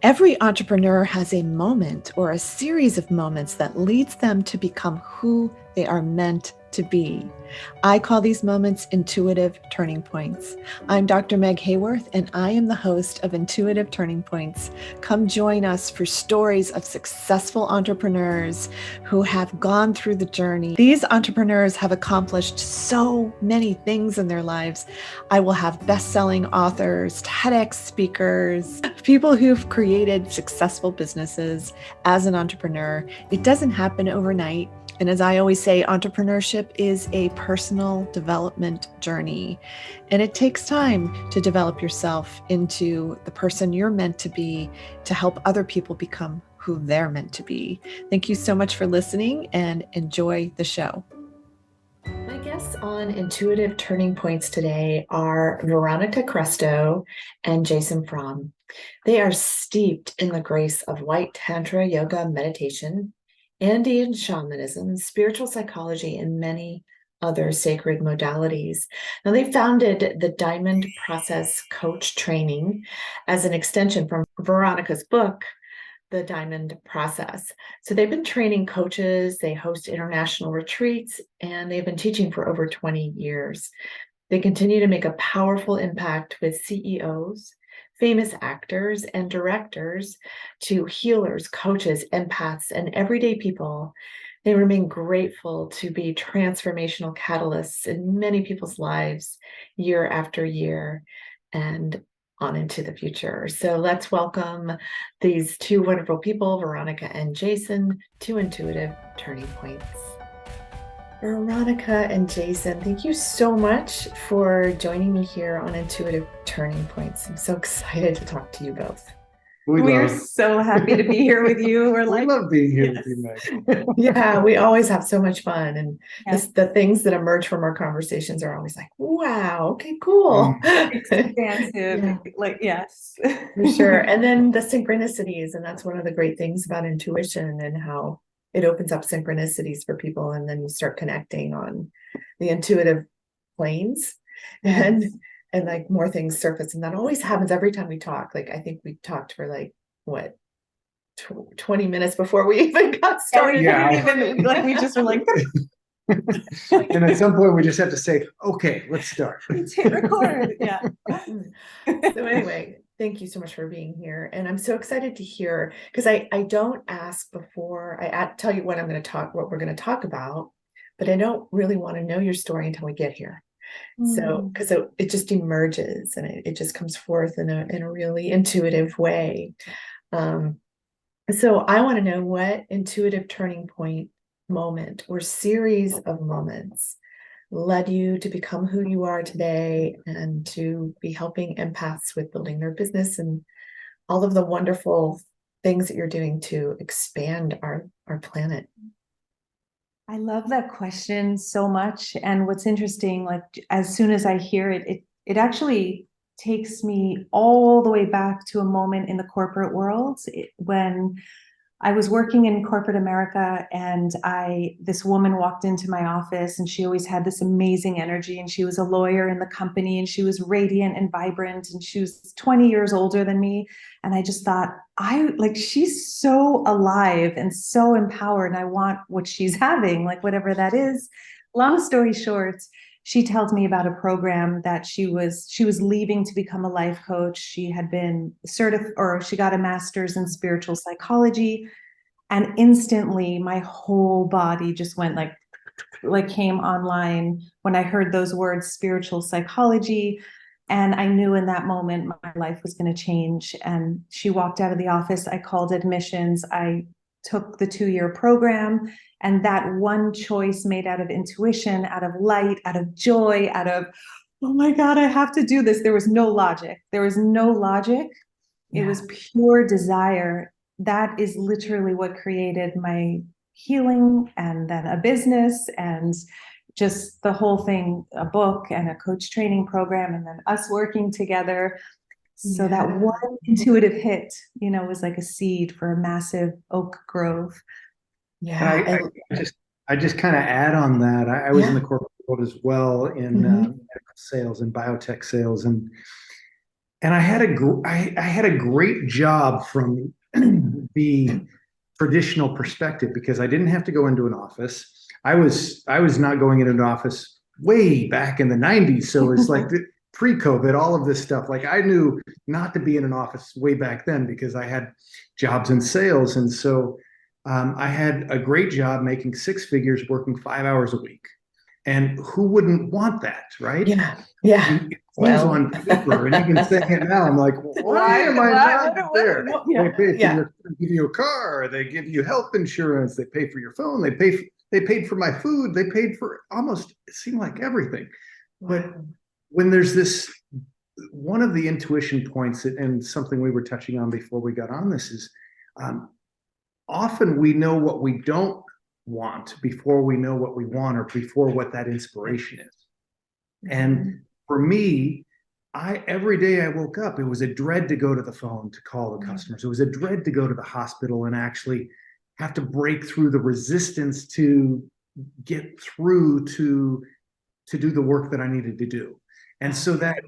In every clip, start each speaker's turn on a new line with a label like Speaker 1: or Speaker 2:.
Speaker 1: Every entrepreneur has a moment or a series of moments that leads them to become who they are meant to be. I call these moments intuitive turning points. I'm Dr. Meg Haworth, and I am the host of Intuitive Turning Points. Come join us for stories of successful entrepreneurs who have gone through the journey. These entrepreneurs have accomplished so many things in their lives. I will have best-selling authors, TEDx speakers, people who've created successful businesses as an entrepreneur. It doesn't happen overnight. And as I always say, entrepreneurship is a personal development journey. And it takes time to develop yourself into the person you're meant to be to help other people become who they're meant to be. Thank you so much for listening and enjoy the show. My guests on Intuitive Turning Points today are Veronica Krestow and Jason Fromm. They are steeped in the grace of white tantra yoga meditation, Andean shamanism, spiritual psychology, and many other sacred modalities. Now, they founded the Diamond Process Coach Training as an extension from Veronica's book, The Diamond Process. So they've been training coaches, they host international retreats, and they've been teaching for over 20 years. They continue to make a powerful impact with CEOs, famous actors and directors, to healers, coaches, empaths, and everyday people. They remain grateful to be transformational catalysts in many people's lives year after year and on into the future. So let's welcome these two wonderful people, Veronica and Jason, to Intuitive Turning Points. Veronica and Jason, thank you so much for joining me here on Intuitive Turning Points. I'm so excited to talk to you both.
Speaker 2: We're so happy to be here with you.
Speaker 3: We love being here with you, Meg.
Speaker 1: Yeah, we always have so much fun. And the things that emerge from our conversations are always like, wow, okay, cool.
Speaker 2: Expansive, yes.
Speaker 1: For sure. And then the synchronicities, and that's one of the great things about intuition and how it opens up synchronicities for people, and then you start connecting on the intuitive planes, and like more things surface, and that always happens every time we talk. Like I think we talked for like what 20 minutes before we even got started.
Speaker 2: We just were like
Speaker 3: and at some point we just have to say, okay, let's start.
Speaker 2: Let's hit record.
Speaker 1: So anyway, thank you so much for being here. And I'm so excited to hear, because I don't ask before I tell you what we're going to talk about, but I don't really want to know your story until we get here. So, because it just emerges and it just comes forth in a really intuitive way. So I want to know what intuitive turning point moment or series of moments led you to become who you are today and to be helping empaths with building their business and all of the wonderful things that you're doing to expand our planet.
Speaker 2: I love that question so much. And what's interesting, like as soon as I hear it, it actually takes me all the way back to a moment in the corporate world when I was working in corporate America, and this woman walked into my office, and she always had this amazing energy, and she was a lawyer in the company, and she was radiant and vibrant, and she was 20 years older than me. And I just thought, she's so alive and so empowered, and I want what she's having, like whatever that is. Long story short, she tells me about a program that she was leaving to become a life coach. She had been certified, or she got a master's in spiritual psychology. And instantly my whole body just went like came online when I heard those words, spiritual psychology. And I knew in that moment my life was going to change. And she walked out of the office. I called admissions. I took the 2-year program. And that one choice made out of intuition, out of light, out of joy, out of, oh my God, I have to do this. There was no logic. It was pure desire. That is literally what created my healing, and then a business, and just the whole thing, a book and a coach training program, and then us working together. So that one intuitive hit, was like a seed for a massive oak grove.
Speaker 3: Yeah. I just kind of add on that. I was in the corporate world as well in medical sales and biotech sales. And and I had a great job from the traditional perspective because I didn't have to go into an office. I was not going into an office way back in the 90s. So it's like pre-COVID, all of this stuff. Like I knew not to be in an office way back then because I had jobs in sales. And so I had a great job making six figures, working 5 hours a week. And who wouldn't want that, right?
Speaker 1: Yeah. Yeah.
Speaker 3: It seems
Speaker 1: Well,
Speaker 3: on paper, and even saying it now, I'm like, why am I not there?
Speaker 1: yeah.
Speaker 3: They pay for
Speaker 1: Yeah.
Speaker 3: give you a car, they give you health insurance, they pay for your phone, they paid for my food, they paid for almost it seemed like everything. But
Speaker 1: Wow.
Speaker 3: when there's this one of the intuition points, and something we were touching on before we got on this is um, often we know what we don't want before we know what we want or before what that inspiration is. And for me, I every day I woke up, it was a dread to go to the phone to call the customers. It was a dread to go to the hospital and actually have to break through the resistance to get through to do the work that I needed to do. And so that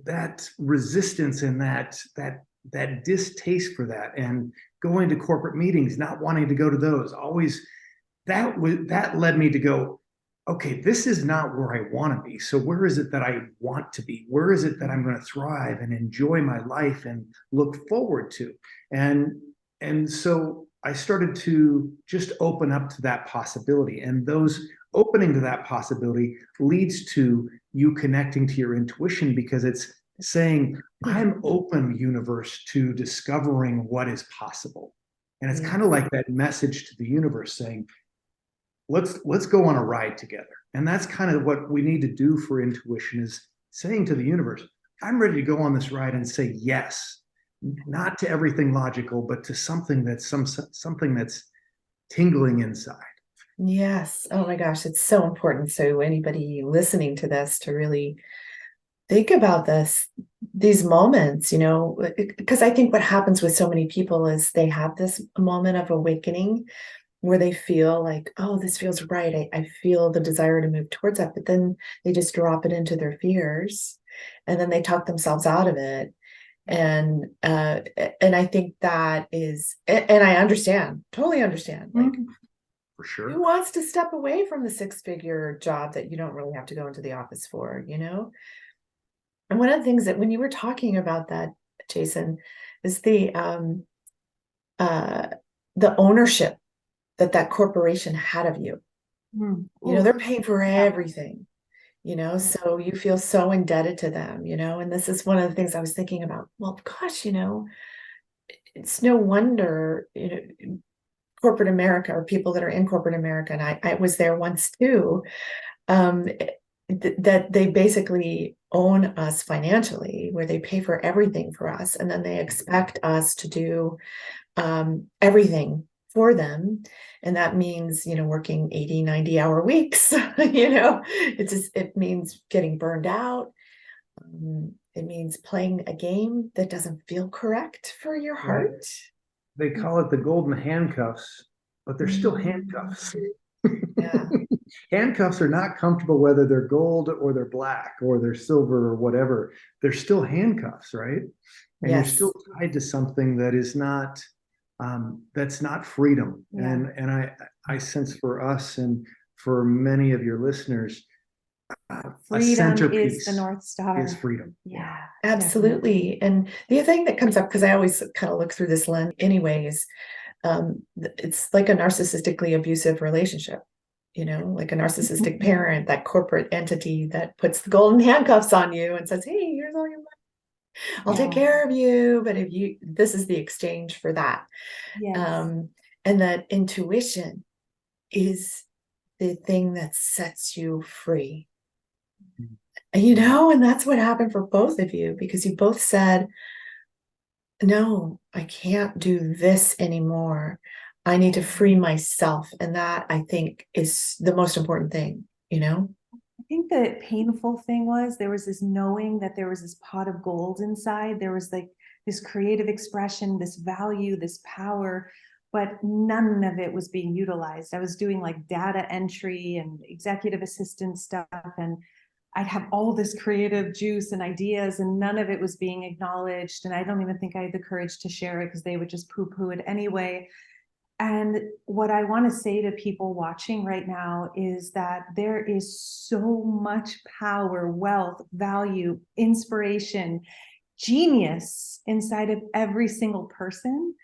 Speaker 3: that resistance and that distaste for that and going to corporate meetings, not wanting to go to those, always that led me to go, okay, this is not where I want to be. So where is it that I want to be? Where is it that I'm going to thrive and enjoy my life and look forward to? And so I started to just open up to that possibility. And those opening to that possibility leads to you connecting to your intuition because it's saying, I'm open, universe, to discovering what is possible. And it's kind of like that message to the universe saying, let's go on a ride together. And that's kind of what we need to do for intuition is saying to the universe, I'm ready to go on this ride and say yes, not to everything logical, but to something that's something that's tingling inside.
Speaker 1: Yes. Oh my gosh, it's so important. So anybody listening to this to really think about these moments, because I think what happens with so many people is they have this moment of awakening where they feel like, oh, this feels right. I feel the desire to move towards that, but then they just drop it into their fears and then they talk themselves out of it. And I think that is, and I understand, totally understand, like
Speaker 3: For sure.
Speaker 1: who wants to step away from the six-figure job that you don't really have to go into the office for, And one of the things that when you were talking about that, Jason, is the ownership that corporation had of you. They're paying for everything, so you feel so indebted to them, and this is one of the things I was thinking about. Well, gosh, it's no wonder, corporate America or people that are in corporate America, and I was there once too, that they basically own us financially, where they pay for everything for us, and then they expect us to do everything for them. And that means, working 80, 90-hour weeks, it means getting burned out. It means playing a game that doesn't feel correct for your heart.
Speaker 3: They call it the golden handcuffs, but they're still handcuffs.
Speaker 1: Yeah.
Speaker 3: Handcuffs are not comfortable whether they're gold or they're black or they're silver or whatever. They're still handcuffs, right? And you're still tied to something that is not that's not freedom. And I sense for us and for many of your listeners,
Speaker 2: freedom is the North Star.
Speaker 3: Is freedom.
Speaker 2: Yeah,
Speaker 1: absolutely. Definitely. And the thing that comes up, because I always kind of look through this lens anyways, it's like a narcissistically abusive relationship, like a narcissistic parent, that corporate entity that puts the golden handcuffs on you and says, hey, here's all your money. I'll take care of you, but this is the exchange for that. And that intuition is the thing that sets you free. And that's what happened for both of you, because you both said, no, I can't do this anymore. I need to free myself. And that, I think, is the most important thing,
Speaker 2: I think the painful thing was there was this knowing that there was this pot of gold inside. There was like this creative expression, this value, this power, but none of it was being utilized. I was doing like data entry and executive assistant stuff, and I'd have all this creative juice and ideas, and none of it was being acknowledged. And I don't even think I had the courage to share it because they would just poo-poo it anyway. And what I want to say to people watching right now is that there is so much power, wealth, value, inspiration, genius inside of every single person.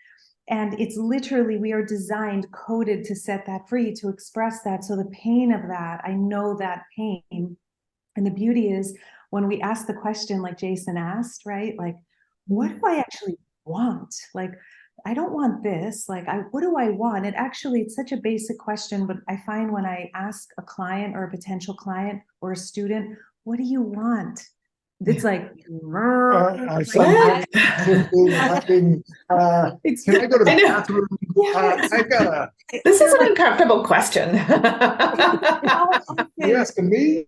Speaker 2: And it's literally, we are designed, coded to set that free, to express that. So the pain of that, I know that pain. And the beauty is when we ask the question, like Jason asked, right? Like, what do I actually want? Like, I don't want this. Like, what do I want? It's such a basic question, but I find when I ask a client or a potential client or a student, what do you want? It's like,
Speaker 3: What? Can I go to the bathroom? I gotta.
Speaker 1: This is an uncomfortable question.
Speaker 3: You asking me?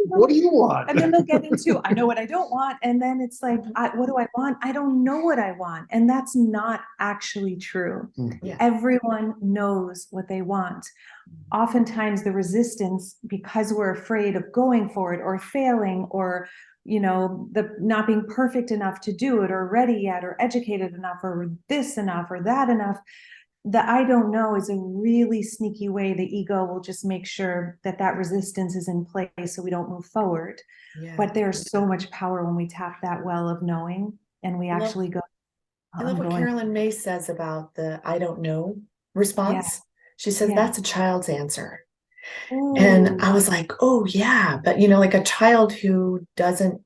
Speaker 3: What do you want?
Speaker 2: And then they'll get into, I know what I don't want. And then it's like, what do I want? I don't know what I want. And that's not actually true.
Speaker 1: Yeah.
Speaker 2: Everyone knows what they want. Oftentimes the resistance, because we're afraid of going for it or failing, or the not being perfect enough to do it, or ready yet, or educated enough, or this enough, or that enough. The I don't know is a really sneaky way the ego will just make sure that resistance is in place so we don't move forward. Yeah. But there's so much power when we tap that well of knowing and we actually go.
Speaker 1: I love what Carolyn May says about the I don't know response. Yeah. She says that's a child's answer. Ooh. And I was like, oh yeah, but like a child who doesn't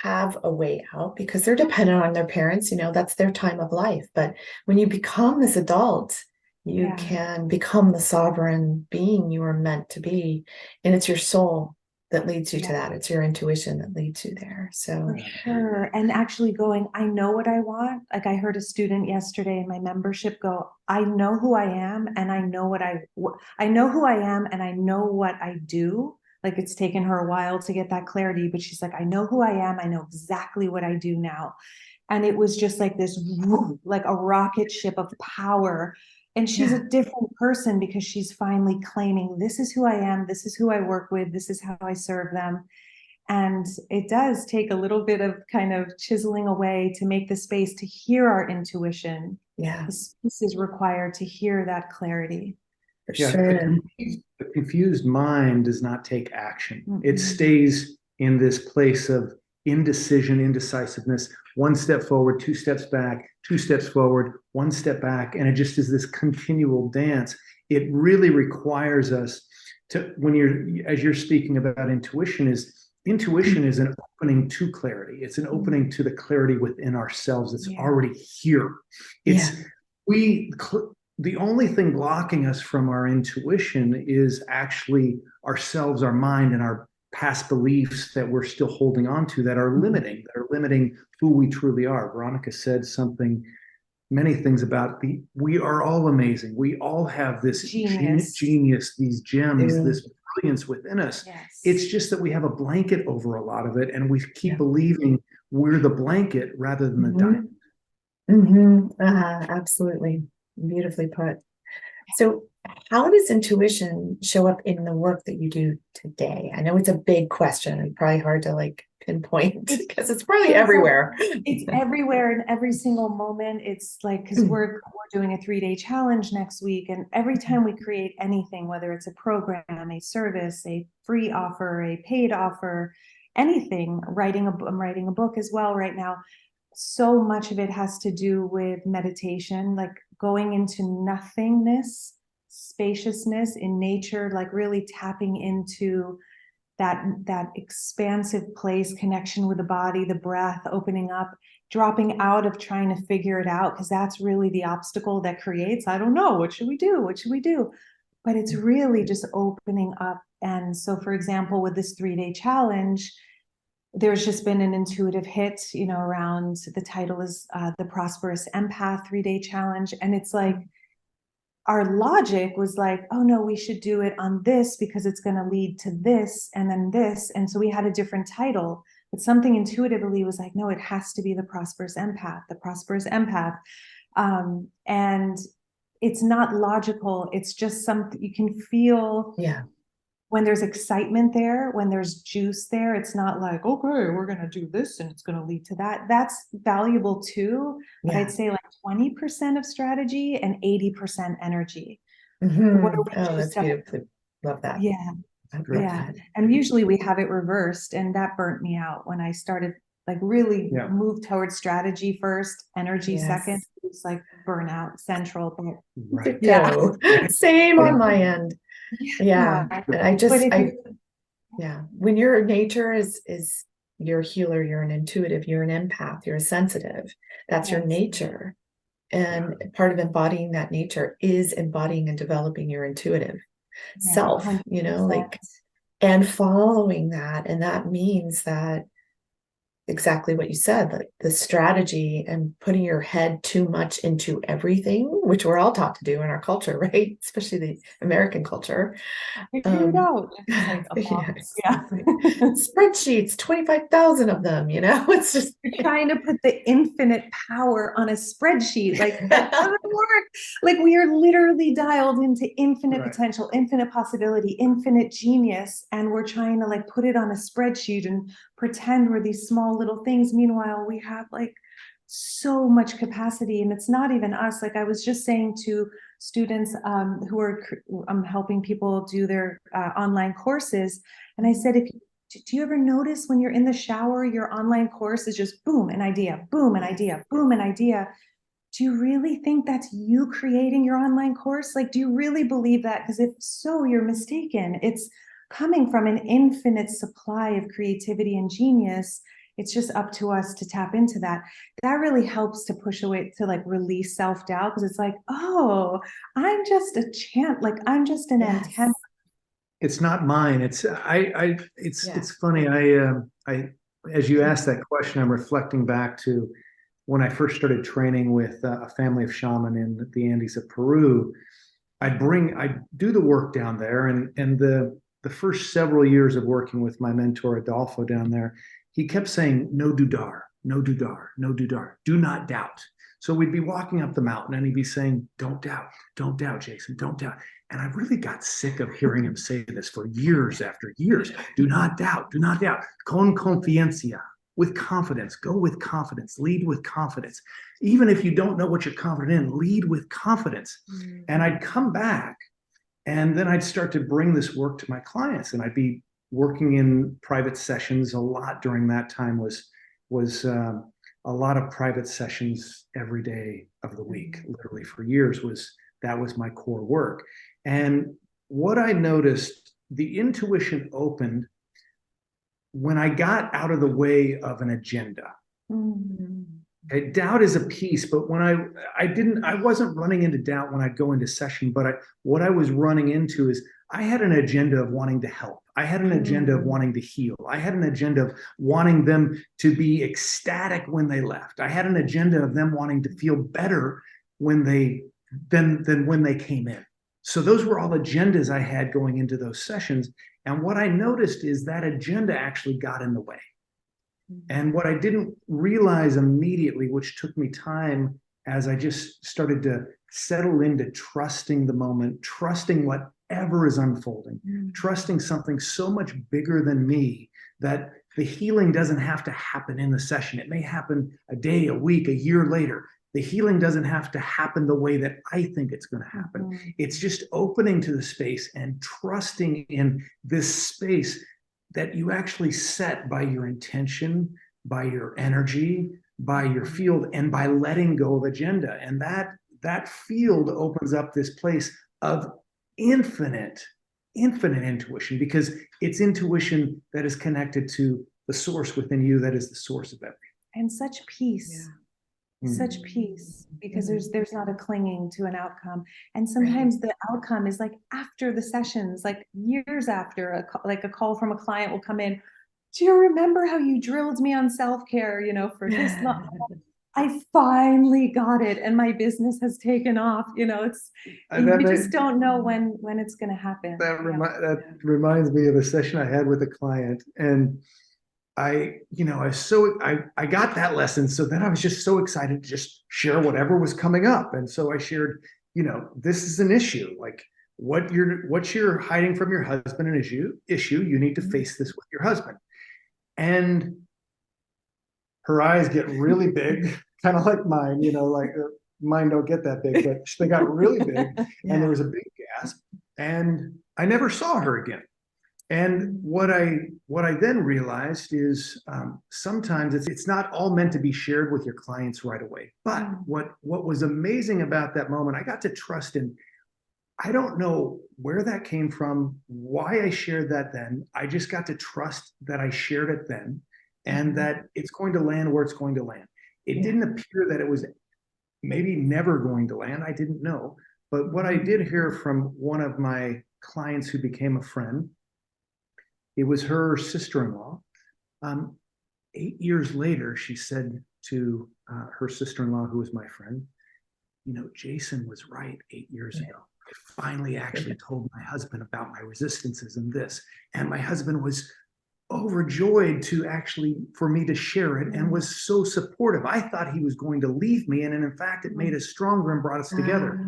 Speaker 1: have a way out because they're dependent on their parents, that's their time of life. But when you become this adult, you can become the sovereign being you are meant to be. And it's your soul that leads you to that. It's your intuition that leads you there. So
Speaker 2: for sure. And actually going, I know what I want. Like I heard a student yesterday in my membership go, I know who I am and I know I know who I am and I know what I do. Like it's taken her a while to get that clarity, but she's like, I know who I am. I know exactly what I do now. And it was just like this, like a rocket ship of power. And she's a different person because she's finally claiming, this is who I am. This is who I work with. This is how I serve them. And it does take a little bit of kind of chiseling away to make the space to hear our intuition.
Speaker 1: Yeah.
Speaker 2: The space is required to hear that clarity.
Speaker 1: For sure.
Speaker 3: The confused mind does not take action. Mm-hmm. It stays in this place of indecision, indecisiveness, one step forward, two steps back, two steps forward, one step back. And it just is this continual dance. It really requires us to, as you're speaking about intuition is an opening to clarity. It's an opening to the clarity within ourselves. It's already here. The only thing blocking us from our intuition is actually ourselves, our mind, and our past beliefs that we're still holding on to that are limiting who we truly are. Veronica said many things about we are all amazing. We all have this genius, these gems, this brilliance within us. Yes. It's just that we have a blanket over a lot of it, and we keep believing we're the blanket rather than the diamond.
Speaker 1: Mm-hmm. Absolutely. Beautifully put. So how does intuition show up in the work that you do today? I know it's a big question and probably hard to pinpoint because it's probably everywhere.
Speaker 2: It's everywhere in every single moment. It's like, because we're doing a 3-day challenge next week. And every time we create anything, whether it's a program, a service, a free offer, a paid offer, anything, I'm writing a book as well right now. So much of it has to do with meditation, like going into nothingness, spaciousness in nature, like really tapping into that expansive place, connection with the body, the breath, opening up, dropping out of trying to figure it out, because that's really the obstacle that creates, I don't know, what should we do? What should we do? But it's really just opening up. And so, for example, with this 3-day challenge, there's just been an intuitive hit, around the title is the Prosperous Empath 3-day challenge. And it's like, our logic was like, oh no, we should do it on this because it's going to lead to this and then this. And so we had a different title, but something intuitively was like, no, it has to be the Prosperous Empath, the Prosperous Empath. And it's not logical. It's just something you can feel.
Speaker 1: Yeah.
Speaker 2: when there's excitement there, when there's juice there, it's not like, okay, we're going to do this and it's going to lead to that. That's valuable too. But
Speaker 1: Yeah.
Speaker 2: I'd say like 20% of strategy and 80% energy.
Speaker 1: Mm-hmm.
Speaker 2: What are we
Speaker 1: Oh, that's
Speaker 2: just
Speaker 1: beautiful. Love that.
Speaker 2: Yeah.
Speaker 1: I love
Speaker 2: Yeah.
Speaker 1: that.
Speaker 2: And usually we have it reversed, and that burnt me out when I started like really
Speaker 3: Yeah.
Speaker 2: move towards strategy first, energy
Speaker 1: Yes.
Speaker 2: second. It's like burnout central. But
Speaker 3: Right.
Speaker 1: Ditto. Same on my end. Yeah. And I
Speaker 2: But
Speaker 1: just,
Speaker 2: if you,
Speaker 1: yeah. When your nature is you're a healer, you're an intuitive, you're an empath, you're a sensitive. That's your
Speaker 2: Yes.
Speaker 1: nature. And part of embodying that nature is embodying and developing your intuitive
Speaker 2: Yeah,
Speaker 1: self, you know,
Speaker 2: 100%.
Speaker 1: like, and following that. And that means that exactly what you said, like the strategy and putting your head too much into everything, which we're all taught to do in our culture, right? Especially the American culture.
Speaker 2: Figure it out. It's like a box. Yeah.
Speaker 1: Spreadsheets, 25,000 of them, you know, it's just
Speaker 2: You're trying to put the infinite power on a spreadsheet. Like that doesn't work. Like we are literally dialed into infinite
Speaker 3: Right.
Speaker 2: potential, infinite possibility, infinite genius. And we're trying to like put it on a spreadsheet and pretend we're these small little things. Meanwhile, we have like so much capacity, and it's not even us. Like I was just saying to students who are I'm helping people do their online courses. And I said, if you do you ever notice when you're in the shower, your online course is just boom, an idea, boom, an idea, boom, an idea? Do you really think that's you creating your online course? Like, do you really believe that? Because if so, you're mistaken. It's coming from an infinite supply of creativity and genius. It's just up to us to tap into that. That really helps to push away, to like release self-doubt, because it's like, oh, I'm just a chant, like I'm just an antenna.
Speaker 3: It's not mine. It's
Speaker 1: Yeah.
Speaker 3: funny. As you asked that question, I'm reflecting back to when I first started training with a family of shaman in the Andes of Peru. I'd do the work down there, and the first several years of working with my mentor Adolfo down there, he kept saying, no dudar, no dudar, no dudar, do not doubt. So we'd be walking up the mountain and he'd be saying, don't doubt, Jason, don't doubt. And I really got sick of hearing him say this for years after years. Do not doubt, con confianza, with confidence, go with confidence, lead with confidence. Even if you don't know what you're confident in, lead with confidence. Mm-hmm. And I'd come back and then I'd start to bring this work to my clients, and I'd be working in private sessions a lot during that time. Was a lot of private sessions every day of the week, literally for years. That was my core work. And what I noticed, the intuition opened when I got out of the way of an agenda. Mm-hmm. Doubt is a piece, but when I wasn't running into doubt when I'd go into session, but what I was running into is I had an agenda of wanting to help. I had an agenda of wanting to heal. I had an agenda of wanting them to be ecstatic when they left. I had an agenda of them wanting to feel better when than when they came in. So those were all agendas I had going into those sessions. And what I noticed is that agenda actually got in the way. And what I didn't realize immediately, which took me time as I just started to settle into trusting the moment, trusting whatever is unfolding, trusting something so much bigger than me, that the healing doesn't have to happen in the session. It may happen a day, a week, a year later. The healing doesn't have to happen the way that I think it's going to happen. Mm-hmm. It's just opening to the space and trusting in this space that you actually set by your intention, by your energy, by your field, and by letting go of agenda. And that field opens up this place of infinite intuition, because it's intuition that is connected to the source within you that is the source of everything.
Speaker 2: And such peace. Yeah. Such peace, because there's not a clinging to an outcome. And sometimes the outcome is like after the sessions, like years after, like a call from a client will come in. Do you remember how you drilled me on self-care, for this long? I finally got it, and my business has taken off. It's you just don't know when it's going to happen.
Speaker 3: That reminds me of a session I had with a client, and I got that lesson. So then I was just so excited to just share whatever was coming up. And so I shared, this is an issue. Like, what you're hiding from your husband and issue, you need to face this with your husband. And her eyes get really big, kind of like mine, like mine don't get that big, but they got really big.
Speaker 1: Yeah.
Speaker 3: And there was a big gasp, and I never saw her again. And what I then realized is sometimes it's not all meant to be shared with your clients right away. But what was amazing about that moment, I got to trust in. I don't know where that came from, why I shared that then. I just got to trust that I shared it then, and that it's going to land where it's going to land. It didn't appear that it was maybe never going to land. I didn't know. But what I did hear from one of my clients who became a friend, it was her sister-in-law. 8 years later, she said to her sister-in-law, who was my friend, Jason was right 8 years ago. I finally actually told my husband about my resistances and this. And my husband was overjoyed for me to share it, and was so supportive. I thought he was going to leave me. And in fact, it made us stronger and brought us together.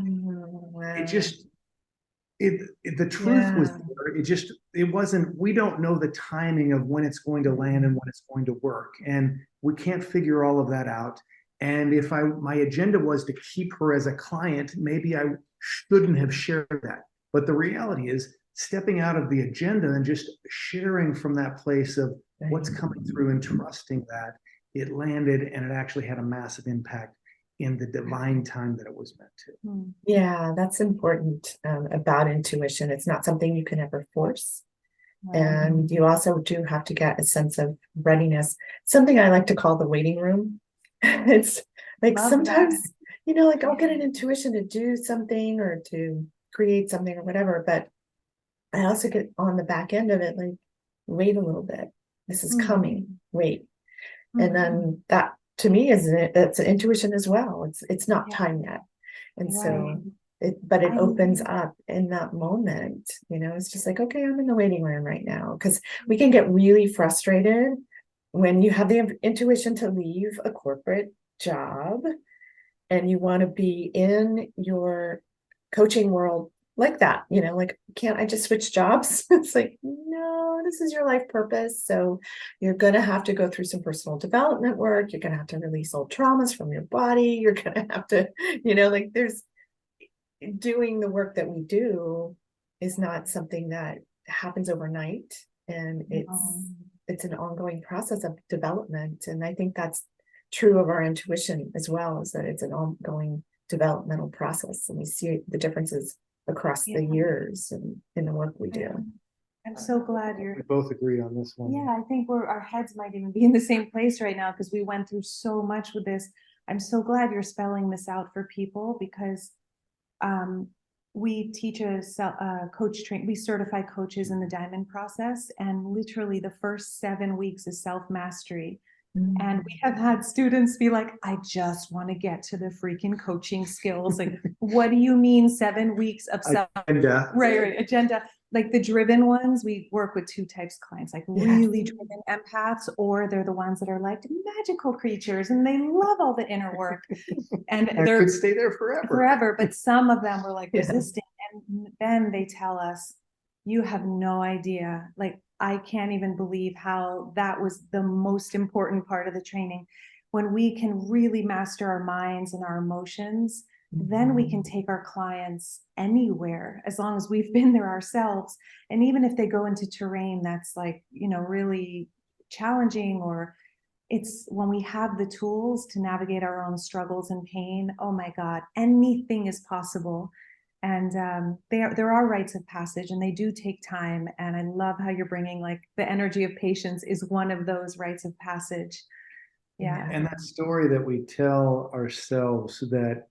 Speaker 3: The truth was there. It wasn't, we don't know the timing of when it's going to land and when it's going to work. And we can't figure all of that out. And if my agenda was to keep her as a client, maybe I shouldn't have shared that. But the reality is, stepping out of the agenda and just sharing from that place of what's coming through and trusting that it landed, and it actually had a massive impact in the divine time that it was meant to.
Speaker 1: Yeah, that's important about intuition. It's not something you can ever force. And you also do have to get a sense of readiness, something I like to call the waiting room. It's like sometimes, like I'll get an intuition to do something or to create something or whatever, but I also get on the back end of it, like, wait a little bit. This is coming. Wait. And then that to me it's an intuition as well. It's not time yet. And so it opens up in that moment, it's just like, okay, I'm in the waiting room right now. Because we can get really frustrated when you have the intuition to leave a corporate job and you want to be in your coaching world like that, like, can't I just switch jobs? It's like, no, this is your life purpose. So you're going to have to go through some personal development work. You're going to have to release old traumas from your body. You're going to have to, like, there's doing the work that we do is not something that happens overnight. And it's an ongoing process of development. And I think that's true of our intuition as well, is that it's an ongoing developmental process. And we see the differences across the years and in the work we do.
Speaker 2: I'm so glad we
Speaker 3: both agree on this one.
Speaker 2: Yeah, I think our heads might even be in the same place right now, because we went through so much with this. I'm so glad you're spelling this out for people, because we teach coach train. We certify coaches in the diamond process, and literally the first 7 weeks is self-mastery. And we have had students be like, I just want to get to the freaking coaching skills. Like, what do you mean 7 weeks of
Speaker 3: agenda?
Speaker 2: Right, agenda. Like the driven ones, we work with two types of clients, like really driven empaths, or they're the ones that are like magical creatures and they love all the inner work. And
Speaker 3: they could stay there forever.
Speaker 2: But some of them were like resisting. And then they tell us, you have no idea. Like, I can't even believe how that was the most important part of the training. When we can really master our minds and our emotions, then we can take our clients anywhere, as long as we've been there ourselves. And even if they go into terrain that's like, really challenging, or it's when we have the tools to navigate our own struggles and pain, oh my God, anything is possible. And there are rites of passage, and they do take time. And I love how you're bringing, like, the energy of patience is one of those rites of passage. Yeah.
Speaker 3: And that story that we tell ourselves that,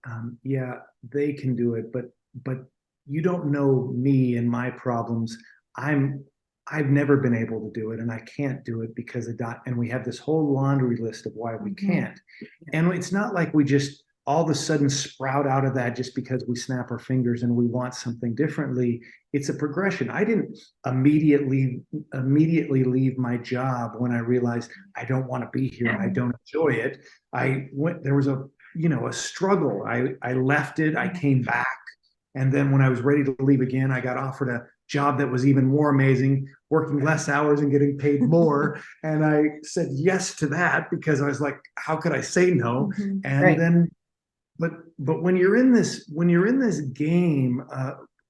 Speaker 3: they can do it, but you don't know me and my problems. I've never been able to do it, and I can't do it because of that. And we have this whole laundry list of why we can't. And it's not like we just all of a sudden sprout out of that just because we snap our fingers and we want something differently. It's a progression. I didn't immediately leave my job when I realized I don't want to be here and I don't enjoy it. There was a struggle. I left it, I came back, And then when I was ready to leave again, I got offered a job that was even more amazing, working less hours and getting paid more. And I said yes to that because I was like, how could I say no?
Speaker 2: Mhm.
Speaker 3: And
Speaker 1: Right.
Speaker 3: then, but when you're in this game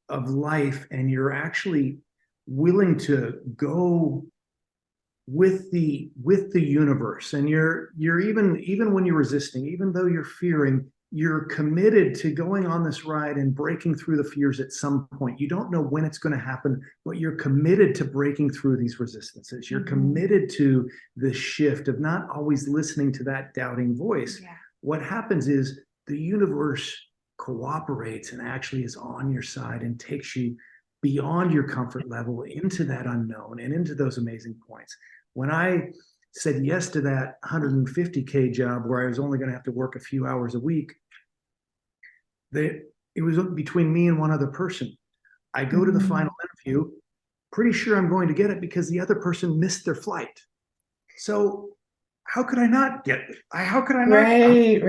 Speaker 3: of life, and you're actually willing to go with the universe, and you're even when you're resisting, even though you're fearing, you're committed to going on this ride and breaking through the fears at some point. You don't know when it's going to happen, but you're committed to breaking through these resistances. You're committed to the shift of not always listening to that doubting voice.
Speaker 2: Yeah.
Speaker 3: What happens is the universe cooperates and actually is on your side and takes you beyond your comfort level into that unknown and into those amazing points. When I said yes to that 150K job where I was only going to have to work a few hours a week, it was between me and one other person. I go to the final interview, pretty sure I'm going to get it because the other person missed their flight. So how could I not get it? How could I not?
Speaker 1: Right.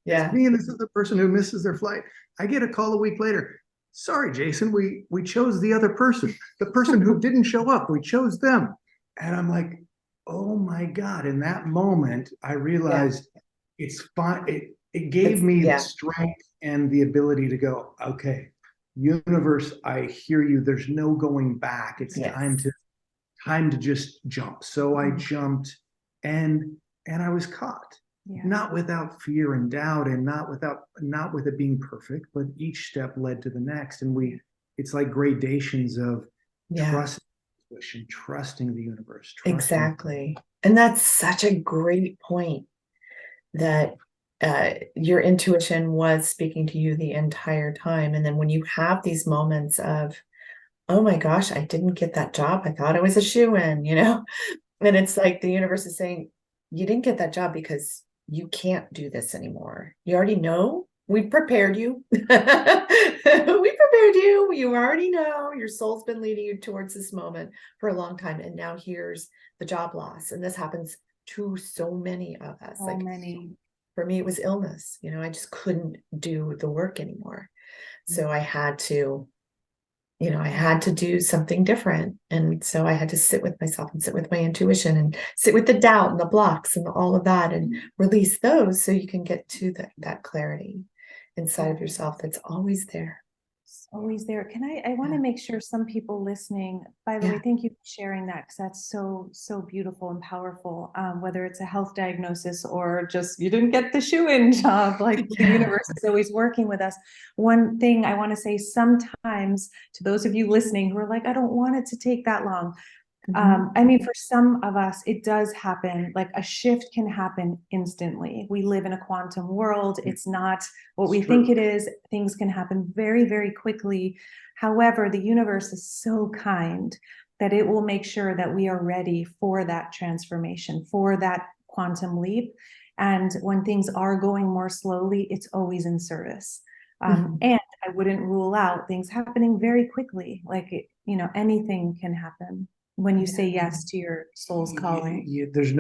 Speaker 1: Yeah.
Speaker 3: It's me and this other person who misses their flight. I get a call a week later. Sorry, Jason, we chose the other person. The person who didn't show up, we chose them. And I'm like, oh my God. In that moment, I realized it's fine. It gave me the strength and the ability to go, okay, universe, I hear you. There's no going back. It's time to just jump. So I jumped, and I was caught. Not without fear and doubt, and not with it being perfect, but each step led to the next. And it's like gradations of trusting intuition, trusting the universe, trusting.
Speaker 1: Exactly. And that's such a great point, that your intuition was speaking to you the entire time. And then when you have these moments of, oh my gosh, I didn't get that job, I thought I was a shoo-in, and it's like the universe is saying, you didn't get that job because you can't do this anymore. You already know. We prepared you. We prepared you. You already know. Your soul's been leading you towards this moment for a long time. And now here's the job loss. And this happens to so many of us.
Speaker 2: So many.
Speaker 1: For me, it was illness. I just couldn't do the work anymore. So I had to do something different. And so I had to sit with myself and sit with my intuition and sit with the doubt and the blocks and all of that and release those so you can get to that clarity inside of yourself that's always there.
Speaker 2: It's always there. I want to make sure some people listening, by the way, thank you for sharing that, because that's so beautiful and powerful. Whether it's a health diagnosis or just you didn't get the shoe-in job, like the universe is always working with us. One thing I want to say sometimes to those of you listening who are like, I don't want it to take that long. I mean, for some of us, it does happen. Like a shift can happen instantly. We live in a quantum world. It's not what we think it is. Things can happen very, very quickly. However, the universe is so kind that it will make sure that we are ready for that transformation, for that quantum leap. And when things are going more slowly, it's always in service. And I wouldn't rule out things happening very quickly. Like, anything can happen when you say yes to your soul's calling.
Speaker 3: It's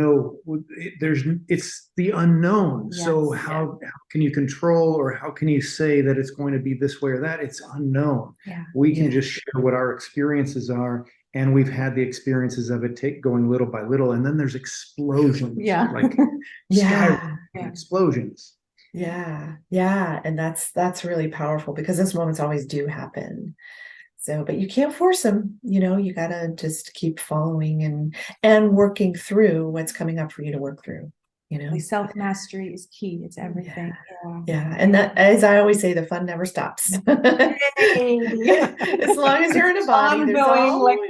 Speaker 3: the unknown. So how can you control, or how can you say that it's going to be this way or that? It's unknown. We can just share what our experiences are, and we've had the experiences of it going little by little, and then there's explosions. Like explosions.
Speaker 1: And that's really powerful, because those moments always do happen. So, but you can't force them, you got to just keep following and working through what's coming up for you to work through,
Speaker 2: Self-mastery is key. It's everything.
Speaker 1: And that, as I always say, the fun never stops. As long as you're in a body, there's always,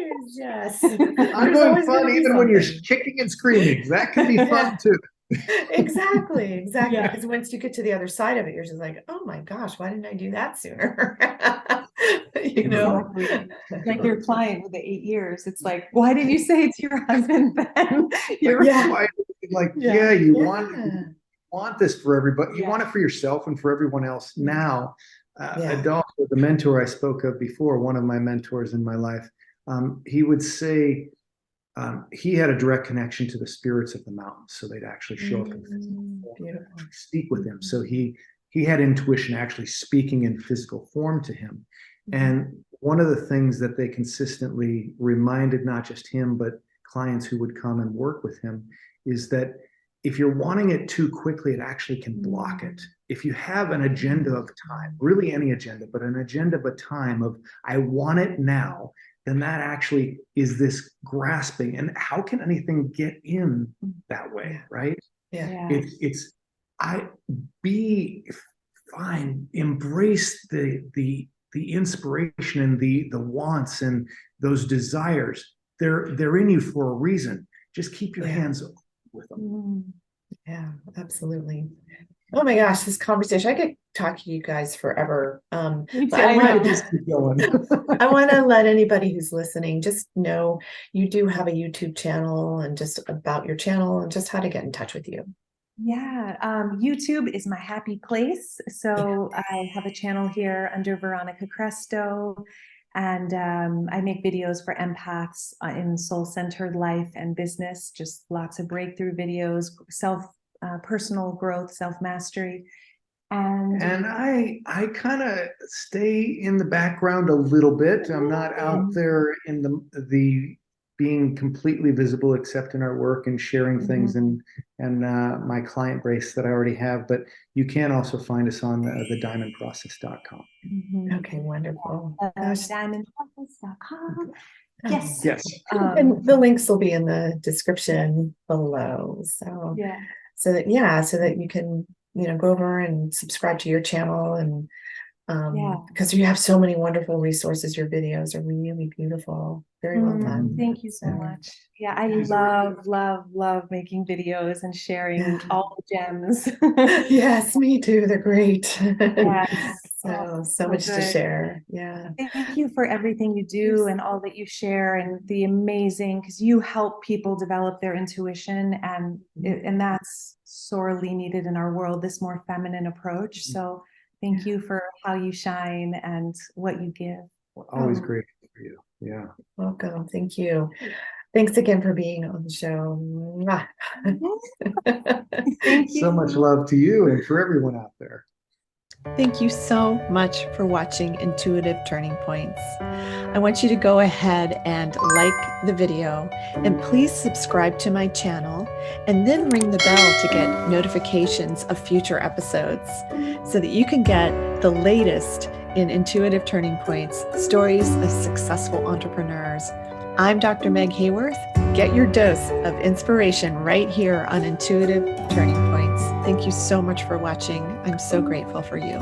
Speaker 3: ongoing fun, even when you're kicking and screaming. That can be fun too.
Speaker 1: Exactly. Because once you get to the other side of it, you're just like, oh my gosh, why didn't I do that sooner?
Speaker 2: Exactly. Like your client with the 8 years. It's like, why didn't you say it to your husband then?
Speaker 3: You want this for everybody. You want it for yourself and for everyone else now. Adolfo, the mentor I spoke of before, one of my mentors in my life, he would say, he had a direct connection to the spirits of the mountains, so they'd actually show up and speak with him. So he he had intuition actually speaking in physical form to him. And one of the things that they consistently reminded not just him, but clients who would come and work with him is that if you're wanting it too quickly, it actually can block it. If you have an agenda of time, really any agenda, but an agenda of time of, I want it now, then that actually is this grasping. And how can anything get in that way, right?
Speaker 1: Yeah.
Speaker 3: It's I be fine, embrace the inspiration and the wants and those desires. They're in you for a reason. Just keep your hands open with them.
Speaker 1: Yeah, absolutely. Oh my gosh, this conversation, I could talk to you guys forever. But I
Speaker 3: could
Speaker 1: want
Speaker 3: just keep going.
Speaker 1: I want to let anybody who's listening just know you do have a YouTube channel, and just about your channel and just how to get in touch with you.
Speaker 2: Yeah, YouTube is my happy place. So I have a channel here under Veronica Krestow, and I make videos for empaths in soul-centered life and business, just lots of breakthrough videos, personal growth, self-mastery. And
Speaker 3: I kind of stay in the background a little bit. I'm not out there in the being completely visible, except in our work and sharing things and my client base that I already have. But you can also find us on the diamondprocess.com.
Speaker 1: Okay, wonderful.
Speaker 2: diamondprocess.com. Yes.
Speaker 3: Yes.
Speaker 1: And the links will be in the description below. So so that you can, go over and subscribe to your channel, and because you have so many wonderful resources. Your videos are really beautiful. Very well done.
Speaker 2: Thank you so much. Yeah, I love making videos and sharing all the gems.
Speaker 1: Yes, me too. They're great.
Speaker 2: Yes.
Speaker 1: So much to share. Yeah.
Speaker 2: Thank you for everything you do and all that you share, and the amazing, because you help people develop their intuition, and that's sorely needed in our world, this more feminine approach. So thank you for how you shine and what you give.
Speaker 3: Always grateful for you. Yeah.
Speaker 1: Welcome. Thank you. Thanks again for being on the show.
Speaker 2: Thank you.
Speaker 3: So much love to you and for everyone out there.
Speaker 1: Thank you so much for watching Intuitive Turning Points. I want you to go ahead and like the video, and please subscribe to my channel, and then ring the bell to get notifications of future episodes so that you can get the latest in Intuitive Turning Points, stories of successful entrepreneurs. I'm Dr. Meg Haworth. Get your dose of inspiration right here on Intuitive Turning Points. Thank you so much for watching. I'm so grateful for you.